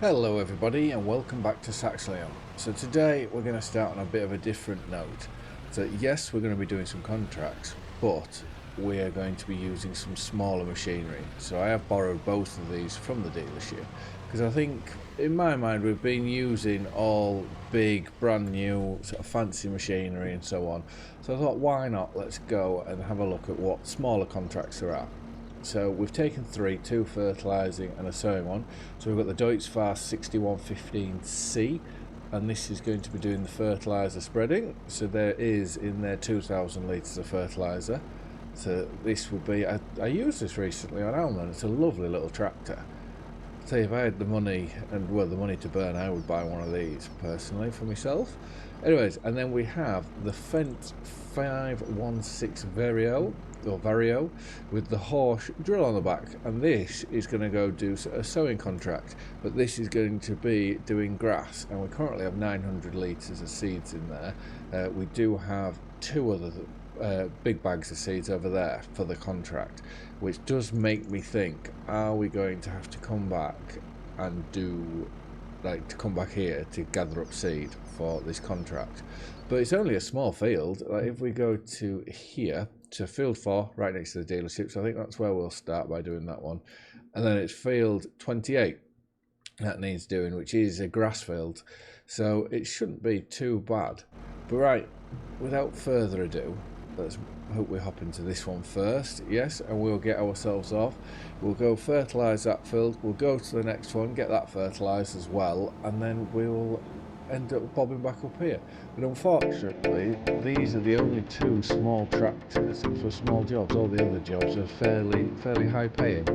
Hello everybody and welcome back to Saxlingham. So today we're going to start on a bit of a different note. So yes, we're going to be doing some contracts, but we are going to be using some smaller machinery. So I have borrowed both of these from the dealership because I think in my mind we've been using all big brand new sort of fancy machinery and so on. So I thought, why not, let's go and have a look at what smaller contracts there are. So we've taken two fertilising and a sowing one. So we've got the Deutz-Fast 6115C, and this is going to be doing the fertiliser spreading. So there is in there 2,000 litres of fertiliser. So this will be, I used this recently on Alma, and it's a lovely little tractor. I'll tell you, if I had the money, and well, the money to burn, I would buy one of these personally for myself. Anyways, and then we have the Fendt 516 Vario with the horse drill on the back, and this is going to go do a sowing contract, but this is going to be doing grass, and we currently have 900 litres of seeds in there. We do have two other big bags of seeds over there for the contract, which does make me think, are we going to have to come back and come back here to gather up seed for this contract? But it's only a small field. Like if we go to here to field 4 right next to the dealership, so I think that's where we'll start by doing that one, and then it's field 28 that needs doing, which is a grass field, so it shouldn't be too bad. But right, without further ado, let's hope we hop into this one first. Yes, and we'll get ourselves off. We'll go fertilise that field, we'll go to the next one, get that fertilised as well, and then we'll end up bobbing back up here. But unfortunately, these are the only two small tractors for small jobs. All the other jobs are fairly high paying.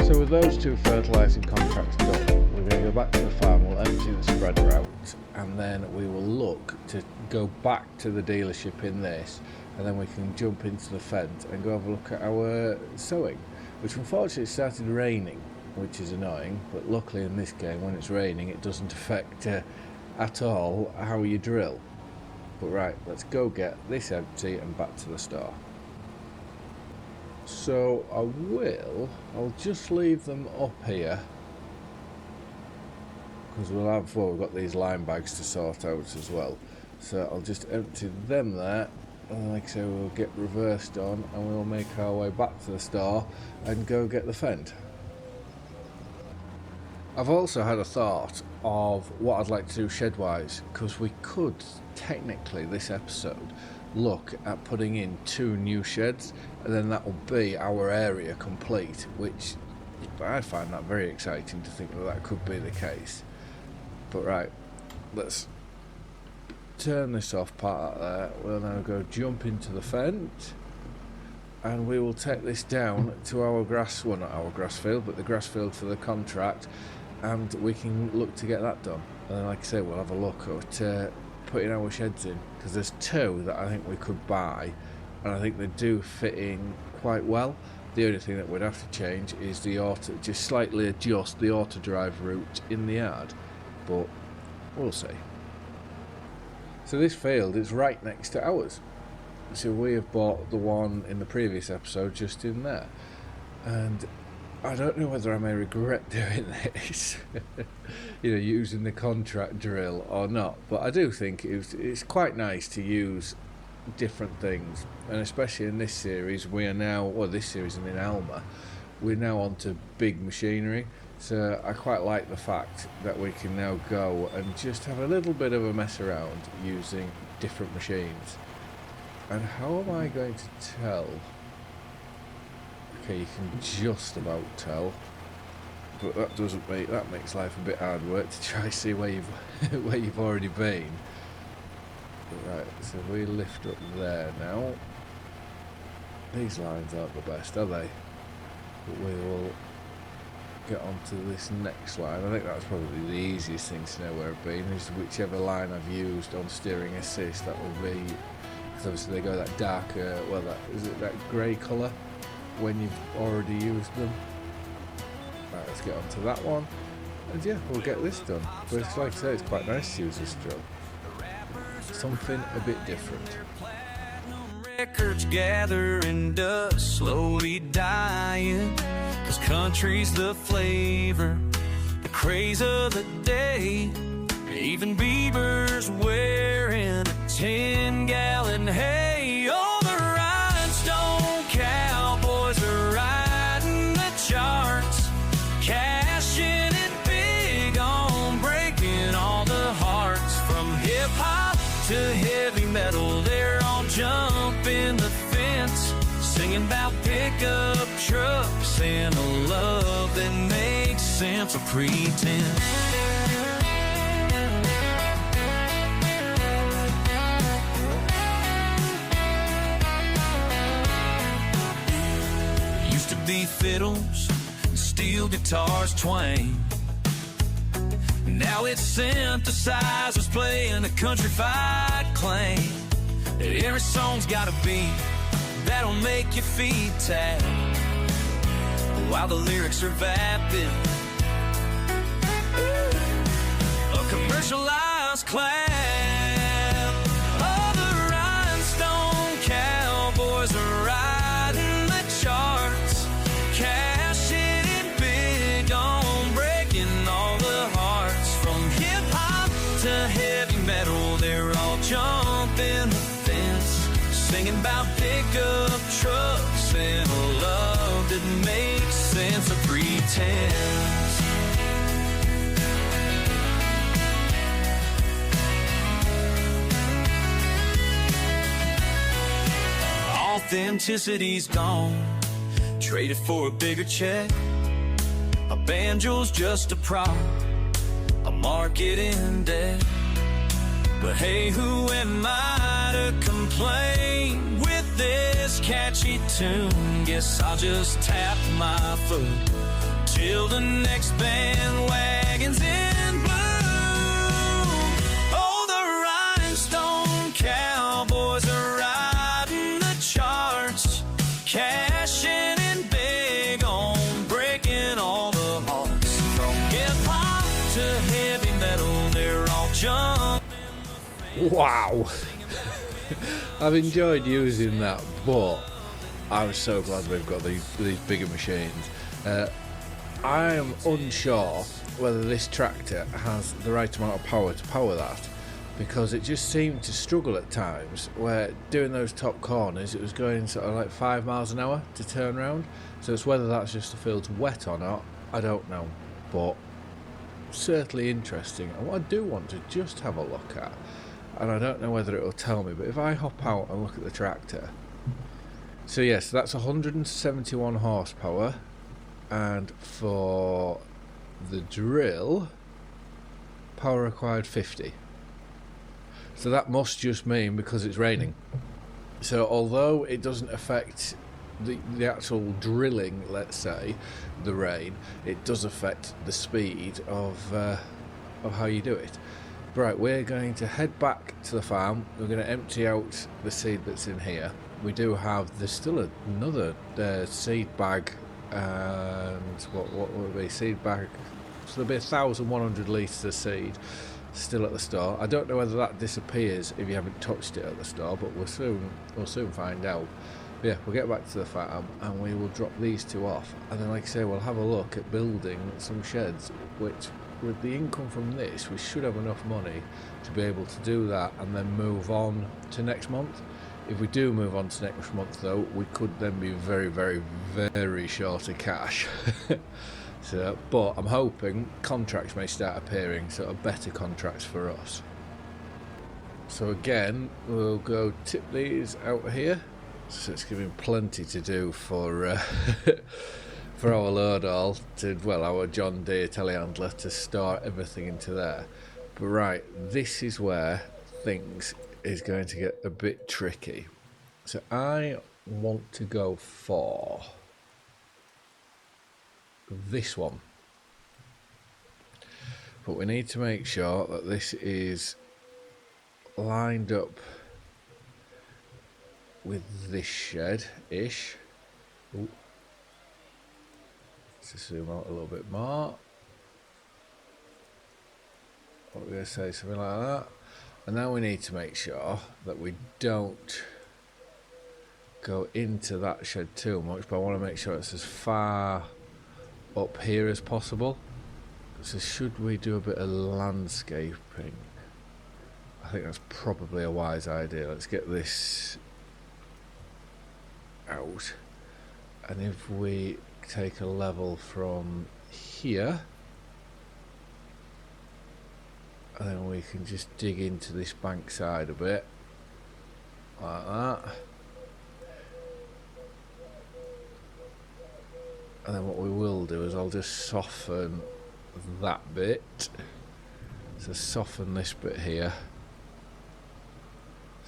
So with those two fertilising contracts done, we're going to go back to the farm, we'll empty the spreader out, and then we will look to go back to the dealership in this, and then we can jump into the Fendt and go have a look at our sowing, which unfortunately started raining, which is annoying, but luckily in this game when it's raining it doesn't affect at all how you drill. But right, let's go get this empty and back to the store. So I'll just leave them up here because we've got these lime bags to sort out as well. So I'll just empty them there, and like I say, we'll get reversed on and we'll make our way back to the store and go get the Fendt. I've also had a thought of what I'd like to do shed-wise, because we could technically this episode look at putting in 2 new sheds, and then that will be our area complete, which I find that very exciting to think that could be the case. But right, let's turn this off part there. We'll now go jump into the Fendt, and we will take this down to our grass, well not our grass field, but the grass field for the contract, and we can look to get that done. And then like I say, we'll have a look at putting our sheds in, because there's 2 that I think we could buy, and I think they do fit in quite well. The only thing that we'd have to change is just slightly adjust the auto drive route in the yard, but we'll see. So this field is right next to ours, so we have bought the one in the previous episode just in there, and I don't know whether I may regret doing this, using the contract drill or not, but I do think it's quite nice to use different things, and especially in this series, this series and in Alma, we're now onto big machinery, so I quite like the fact that we can now go and just have a little bit of a mess around using different machines. And how am I going to tell? Okay, you can just about tell, but that makes life a bit hard work to try to see where you've where you've already been. Right, so we lift up there now. These lines aren't the best, are they? But we will get onto this next line. I think that's probably the easiest thing to know where I've been, is whichever line I've used on steering assist. That will be, because obviously they go that darker, well, that is it, that grey colour when you've already used them. Right, let's get onto that one, and yeah, we'll get this done. But it's, like I say, it's quite nice to use this drill. Something a bit different. Records gathering dust, slowly dying, 'cause country's the flavor, the craze of the day. Even Bieber's wearing a 10-gallon hay. All the rhinestone cowboys are riding the charts, cashing it big on breaking all the hearts. From hip-hop to heavy metal, they're all jumping the fence, singing about pickup trucks and a love that makes sense of pretense. Used to be fiddles and steel guitars twang. Now it's synthesizers playing a country-fied clang. Every song's got a beat that'll make your feet tap, while the lyrics are vapid. A commercialized clap. All the rhinestone cowboys are riding the charts, cashing it big on breaking all the hearts. From hip-hop to heavy metal, they're all jumping the fence, singing about pickup trucks and a love that makes sense of pretense. Authenticity's gone, traded for a bigger check. A banjo's just a prop, a marketing debt. But hey, who am I to complain with this catchy tune? Guess I'll just tap my foot till the next bandwagon's in bloom. Oh, the rhinestone cowboys are riding the charts, cashing in big on breaking all the hearts. From hip-hop to heavy metal, they're all jumping. Wow. I've enjoyed using that, but I'm so glad we've got these bigger machines. I am unsure whether this tractor has the right amount of power to power that, because it just seemed to struggle at times where doing those top corners it was going sort of like 5 miles an hour to turn round. So it's whether that's just the field's wet or not, I don't know, but certainly interesting, and what I do want to just have a look at, and I don't know whether it'll tell me, but if I hop out and look at the tractor, so yes, that's 171 horsepower, and for the drill, power required 50. So that must just mean because it's raining. So although it doesn't affect the actual drilling, let's say, the rain, it does affect the speed of how you do it. Right, we're going to head back to the farm. We're going to empty out the seed that's in here. We do have, there's still another seed bag, and what would it be, seed bag, so there'll be 1,100 litres of seed still at the store. I don't know whether that disappears if you haven't touched it at the store, but we'll soon find out. But yeah, we'll get back to the farm and we will drop these two off, and then like I say, we'll have a look at building some sheds, which with the income from this we should have enough money to be able to do that and then move on to next month. If we do move on to next month though, we could then be very, very, very short of cash. So, but I'm hoping contracts may start appearing, sort of better contracts for us. So again, we'll go tip these out here So it's giving plenty to do for for our load all to, well, our John Deere telehandler to store everything into there. But right, this is where things is going to get a bit tricky. So I want to go for this one, but we need to make sure that this is lined up with this shed-ish. Ooh. Let's zoom out a little bit more. What we're going to say, something like that. And now we need to make sure that we don't go into that shed too much, but I want to make sure it's as far up here as possible. So should we do a bit of landscaping? I think that's probably a wise idea. Let's get this out, and if we take a level from here, and then we can just dig into this bank side a bit like that, and then what we will do is I'll just soften that bit, so soften this bit here,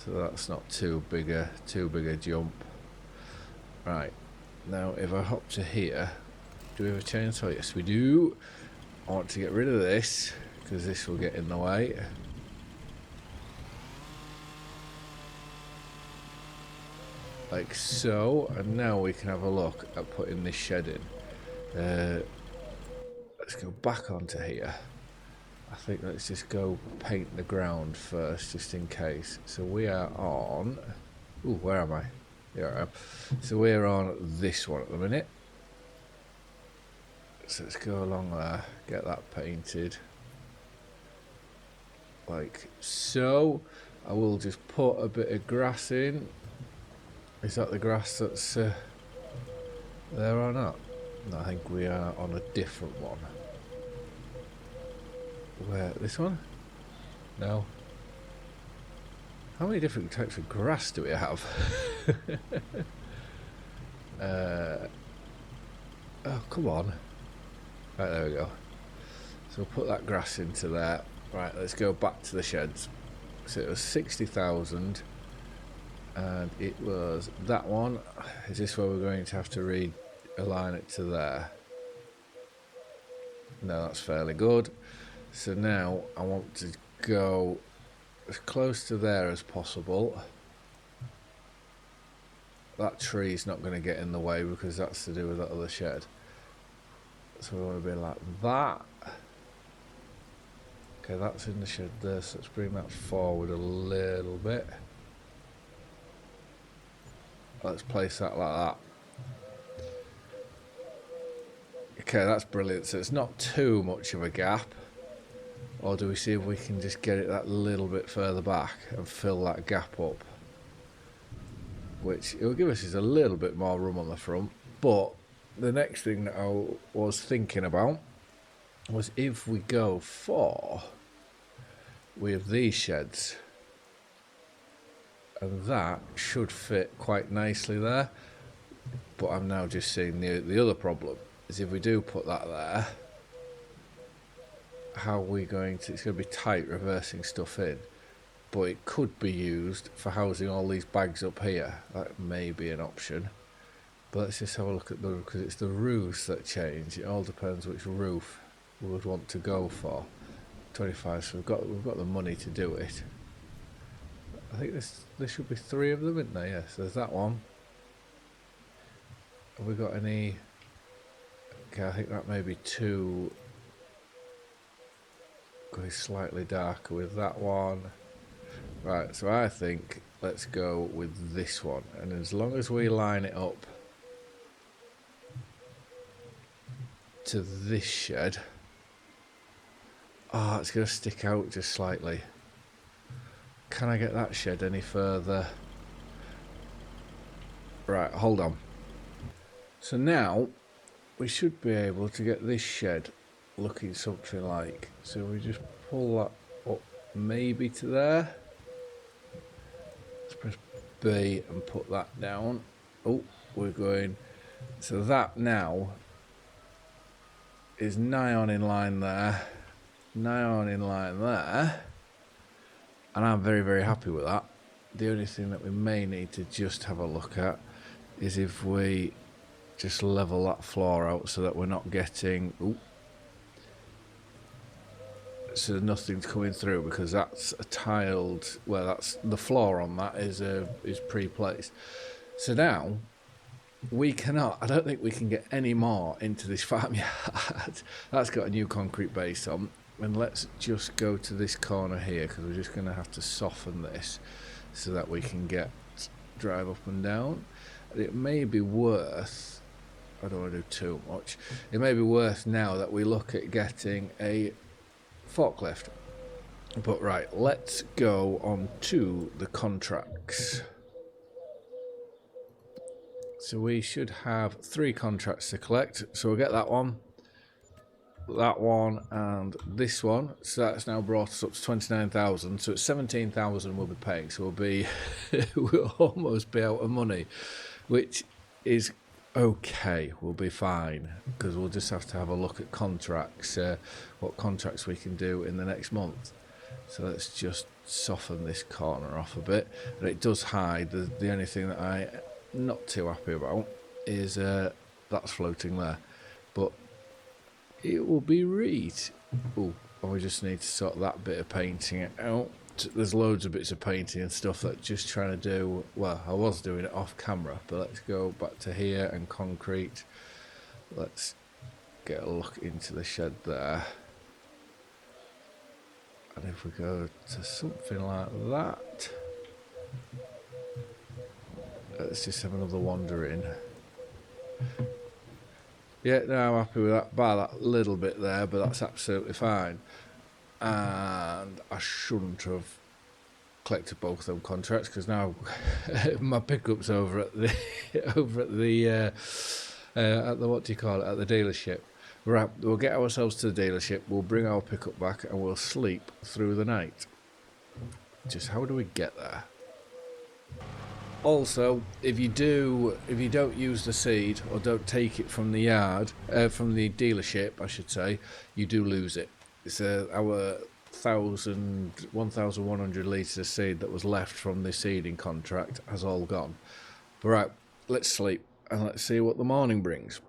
so that's not too big a jump. Right, now if I hop to here, do we have a chainsaw? Yes we do. I want to get rid of this because this will get in the way. Like so, and now we can have a look at putting this shed in. Let's go back onto here. I think let's just go paint the ground first, just in case. So we are on... Ooh, where am I? Here I am. So we're on this one at the minute. So let's go along there, get that painted. Like so. I will just put a bit of grass in. Is that the grass that's there or not? No, I think we are on a different one. Where, this one? No. How many different types of grass do we have? Oh, come on. Right, there we go. So we'll put that grass into there. Right, let's go back to the sheds. So it was 60,000, and it was that one. Is this where we're going to have to realign it to there? No, that's fairly good. So now I want to go as close to there as possible. That tree's not going to get in the way because that's to do with that other shed. So we want to be like that. Okay, that's in the shed there, so let's bring that forward a little bit. Let's place that like that. Okay, that's brilliant. So it's not too much of a gap. Or do we see if we can just get it that little bit further back and fill that gap up? Which it will give us is a little bit more room on the front. But the next thing that I was thinking about was if we go for with these sheds, and that should fit quite nicely there. But I'm now just seeing the other problem is if we do put that there, how are we going to, it's going to be tight reversing stuff in, but it could be used for housing all these bags up here. That may be an option. But let's just have a look at the, because it's the roofs that change. It all depends which roof we would want to go for. 25, so we've got the money to do it. I think there should be 3 of them, isn't there? Yes, there's that one. Have we got any? Okay, I think that may be 2. Going slightly darker with that one. Right, so I think let's go with this one, and as long as we line it up to this shed. Oh, it's going to stick out just slightly. Can I get that shed any further? Right, hold on. So now we should be able to get this shed looking something like. So we just pull that up maybe to there. Let's press be and put that down. Oh, we're going, so that now is nigh on in line there, nigh on in line there, and I'm very, very happy with that. The only thing that we may need to just have a look at is if we just level that floor out so that we're not getting, ooh, so nothing's coming through, because that's a tiled, well, that's the floor on that is pre-placed. So now we cannot, I don't think we can get any more into this farmyard. That's got a new concrete base on. And let's just go to this corner here, because we're just going to have to soften this so that we can drive up and down. And it may be worth, I don't want to do too much, it may be worth now that we look at getting a forklift. But right, let's go on to the contracts. So we should have 3 contracts to collect. So we'll get that one, and this one. So that's now brought us up to 29,000. So it's 17,000 we'll be paying. So we'll almost be out of money, which is okay. We'll be fine, because we'll just have to have a look at contracts, what contracts we can do in the next month. So let's just soften this corner off a bit. And it does hide. The only thing that I'm not too happy about is that's floating there. But it will be read. Oh, we just need to sort that bit of painting out. There's loads of bits of painting and stuff that just trying to do, well, I was doing it off camera, but let's go back to here and concrete. Let's get a look into the shed there. And if we go to something like that, let's just have another wander in. Yeah, no, I'm happy with that, bar that little bit there, but that's absolutely fine. And I shouldn't have collected both of them contracts, because now my pickup's over at the what do you call it, at the dealership. Right, we'll get ourselves to the dealership, we'll bring our pickup back, and we'll sleep through the night. Just how do we get there? Also, if you don't use the seed, or don't take it from the yard, from the dealership, I should say, you do lose it. It's our 1,100 litres of seed that was left from the seeding contract has all gone. But right, let's sleep and let's see what the morning brings.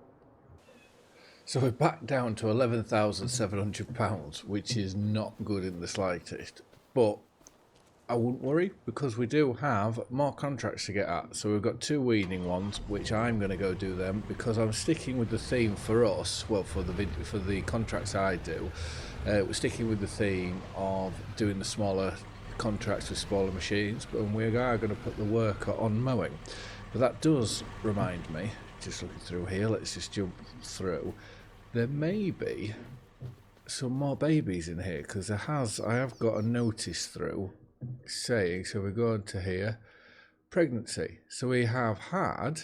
So we're back down to £11,700, which is not good in the slightest. But I wouldn't worry, because we do have more contracts to get at. So we've got 2 weeding ones, which I'm going to go do them, because I'm sticking with the theme for us. Well, for the contracts I do, we're sticking with the theme of doing the smaller contracts with smaller machines, but we are going to put the worker on mowing. But that does remind me, just looking through here, let's just jump through. There may be some more babies in here, because I have got a notice through saying, so we're going to here, pregnancy. So we have had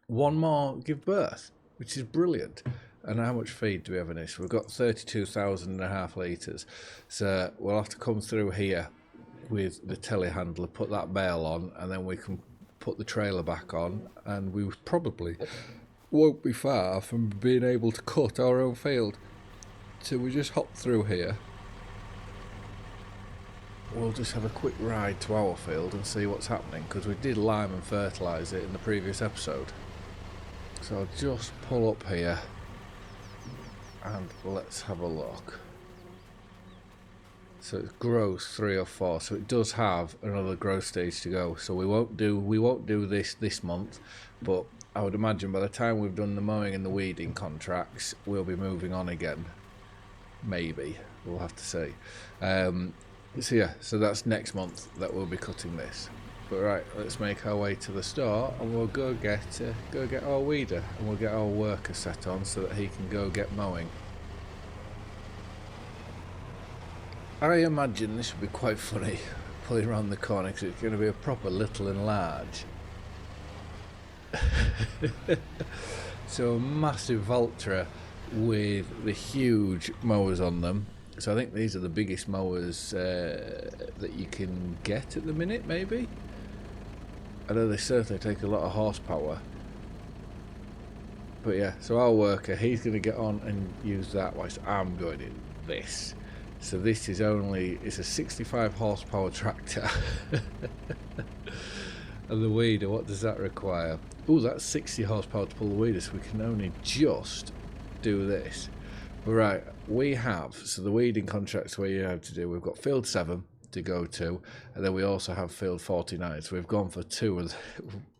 1 more give birth, which is brilliant. And how much feed do we have in this? We've got 32,500 litres. So we'll have to come through here with the telehandler, put that bale on, and then we can put the trailer back on, and we probably won't be far from being able to cut our own field. So we just hop through here. We'll just have a quick ride to our field and see what's happening, because we did lime and fertilise it in the previous episode. So I'll just pull up here and let's have a look. So it's growth 3 or 4, so it does have another growth stage to go. So we won't do this month, but I would imagine by the time we've done the mowing and the weeding contracts, we'll be moving on again. Maybe, we'll have to see. So yeah, so that's next month that we'll be cutting this. But right, let's make our way to the store, and we'll go get our weeder, and we'll get our worker set on so that he can go get mowing. I imagine this will be quite funny, pulling around the corner, because it's going to be a proper little and large. So a massive Valtra with the huge mowers on them. So I think these are the biggest mowers that you can get at the minute, maybe. I know they certainly take a lot of horsepower. But yeah, so our worker, he's going to get on and use that whilst I'm going in this. So this is it's a 65 horsepower tractor. And the weeder, what does that require? Oh, that's 60 horsepower to pull the weeder, so we can only just do this. Right, we have, so the weeding contracts where you have to do, we've got field 7 to go to, and then we also have field 49, so we've gone for 2 of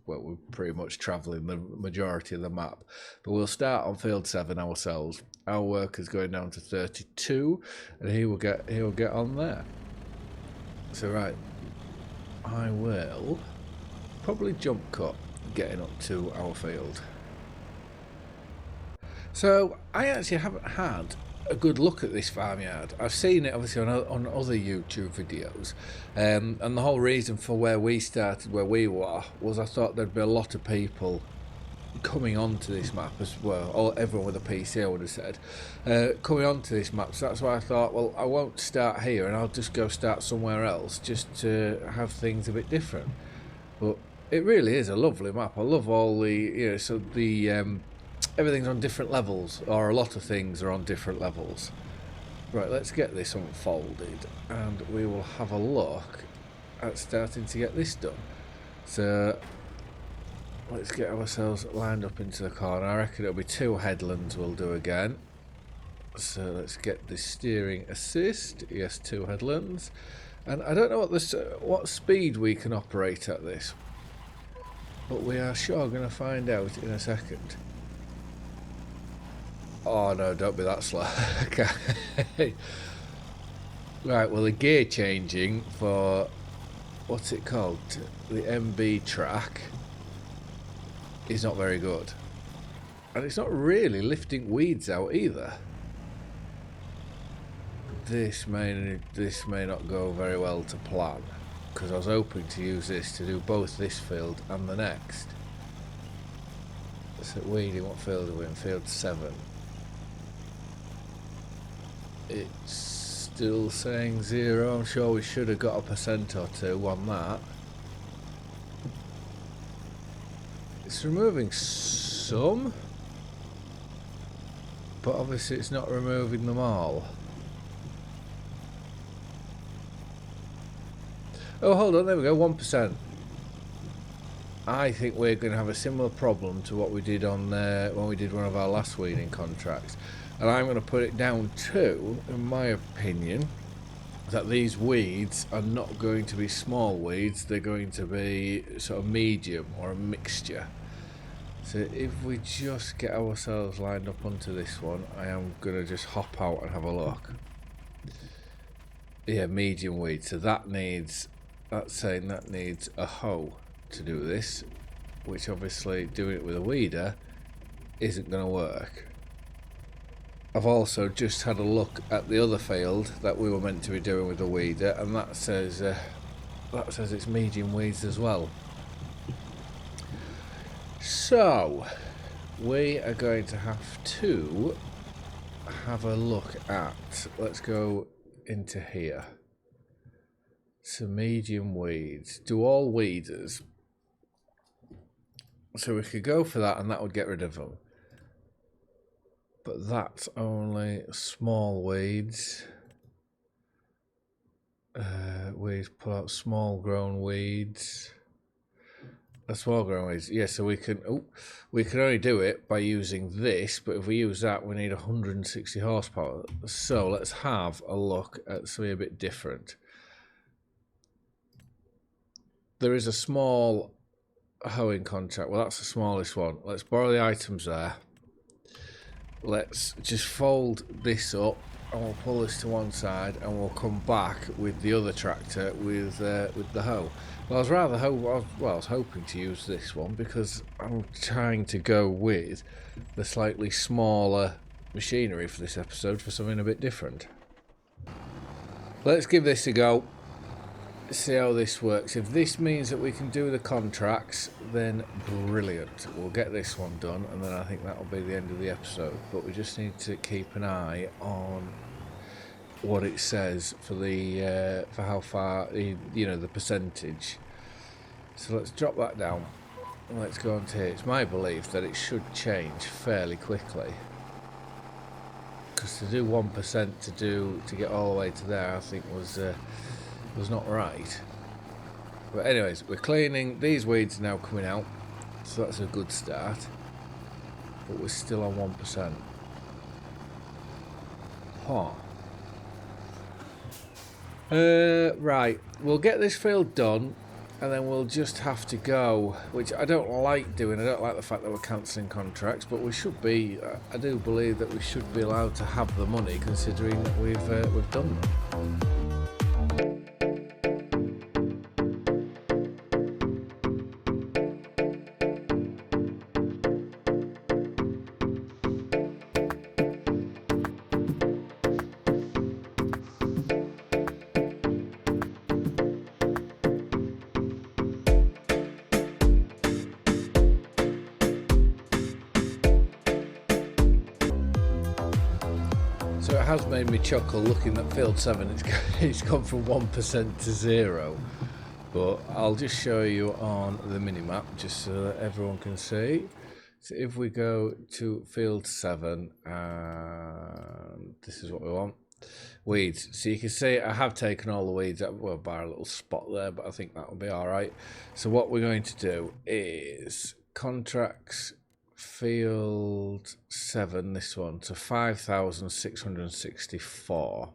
well, we're pretty much travelling the majority of the map. But we'll start on field 7 ourselves. Our worker's going down to 32, and he will get on there. So right, I will probably jump cut getting up to our field. So I actually haven't had a good look at this farmyard. I've seen it obviously on other YouTube videos, and the whole reason for where we started, where we were, was I thought there'd be a lot of people coming onto this map as well, or everyone with a PC I would have said, coming onto this map. So that's why I thought, well, I won't start here and I'll just go start somewhere else just to have things a bit different. But it really is a lovely map. I love all the, so the everything's on different levels, or a lot of things are on different levels. Right, let's get this unfolded and we will have a look at starting to get this done. So let's get ourselves lined up into the corner. I reckon it'll be 2 headlands we'll do again. So let's get the steering assist. Yes, 2 headlands. And I don't know what speed we can operate at this, but we are sure going to find out in a second. Oh no, don't be that slow. Okay. Right, well the gear changing for, what's it called? The MB track is not very good. And it's not really lifting weeds out either. This may not go very well to plan, because I was hoping to use this to do both this field and the next. So weeding, what field are we in? Field 7. It's still saying 0. I'm sure we should have got a % or 2 on that. It's removing some, but obviously it's not removing them all. Oh, hold on, there we go, 1%. I think we're going to have a similar problem to what we did on when we did one of our last weeding contracts. And I'm going to put it down to, in my opinion, that these weeds are not going to be small weeds. They're going to be sort of medium or a mixture. So if we just get ourselves lined up onto this one, I am going to just hop out and have a look. Yeah, medium weed. So that's saying that needs a hoe to do this, which obviously doing it with a weeder isn't going to work. I've also just had a look at the other field that we were meant to be doing with the weeder, and that says it's medium weeds as well. So we are going to have to have a look at, let's go into here. So medium weeds. Do all weeders. So we could go for that and that would get rid of them. But that's only small weeds. Weeds, pull out small grown weeds. Small grown weeds. Yeah, so we can only do it by using this, but if we use that we need 160 horsepower. So let's have a look at something a bit different. There is a small hoeing contract. Well, that's the smallest one. Let's borrow the items there. Let's just fold this up and we'll pull this to one side and we'll come back with the other tractor with the hoe. Well, I was hoping to use this one because I'm trying to go with the slightly smaller machinery for this episode for something a bit different. Let's give this a go. See how this works. If this means that we can do the contracts, then brilliant. We'll get this one done and then I think that'll be the end of the episode. But we just need to keep an eye on what it says for the for how far the percentage. So let's drop that down and let's go on to here. It's my belief that it should change fairly quickly, because to do 1% to get all the way to there, I think was not right. But anyways, we're cleaning. These weeds are now coming out, so that's a good start. But we're still on 1%. Huh. Right, we'll get this field done, and then we'll just have to go, which I don't like doing. I don't like the fact that we're cancelling contracts, but we should be. I do believe that we should be allowed to have the money, considering that we've done them. So it has made me chuckle looking at field 7. It's gone from 1% to 0. But I'll just show you on the mini map just so that everyone can see. So if we go to field 7, and this is what we want. Weeds. So you can see I have taken all the weeds out, well, by a little spot there, but I think that'll be alright. So what we're going to do is contracts field 7, this one, to 5,664.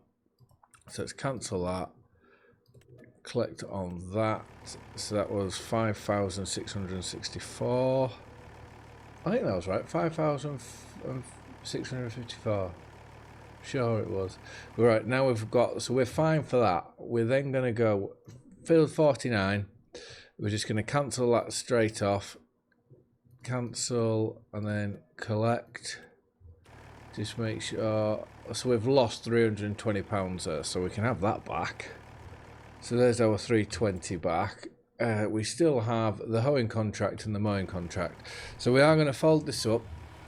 So let's cancel that, collect on that. So that was 5,664. I think that was right, 5,654. Sure it was. Right, now we've got, so we're fine for that. We're then going to go field 49. We're just going to cancel that straight off. Cancel and then collect. Just make sure. So we've lost £320 there, so we can have that back. So there's our 320 back. We still have the hoeing contract and the mowing contract. So we are going to fold this up.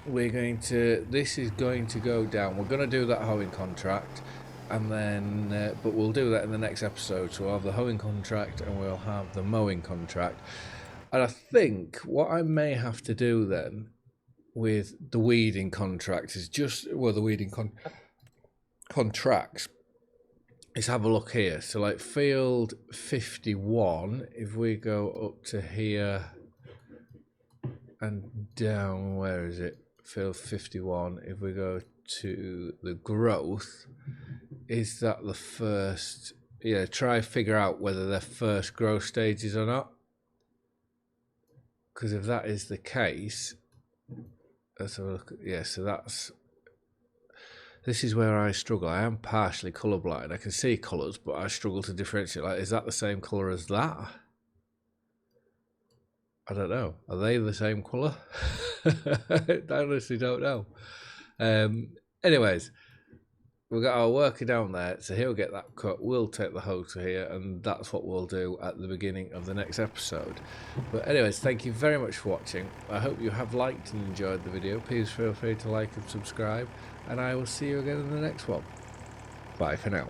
We're going to. This is going to go down. We're going to do that hoeing contract, and then, but we'll do that in the next episode. So we'll have the hoeing contract and we'll have the mowing contract. And I think what I may have to do then with the weeding contract is just, well, the weeding contracts is have a look here. So like field 51, if we go up to here and down, where is it? Field 51, if we go to the growth, is that the first, yeah, try figure out whether they're first growth stages or not. Because if that is the case, let's have a look. Yeah, so this is where I struggle. I am partially colourblind. I can see colours, but I struggle to differentiate. Like, is that the same colour as that? I don't know. Are they the same colour? I honestly don't know. Anyways, we've got our worker down there, so he'll get that cut. We'll take the hoe to here, and that's what we'll do at the beginning of the next episode. But anyways, thank you very much for watching. I hope you have liked and enjoyed the video. Please feel free to like and subscribe, and I will see you again in the next one. Bye for now.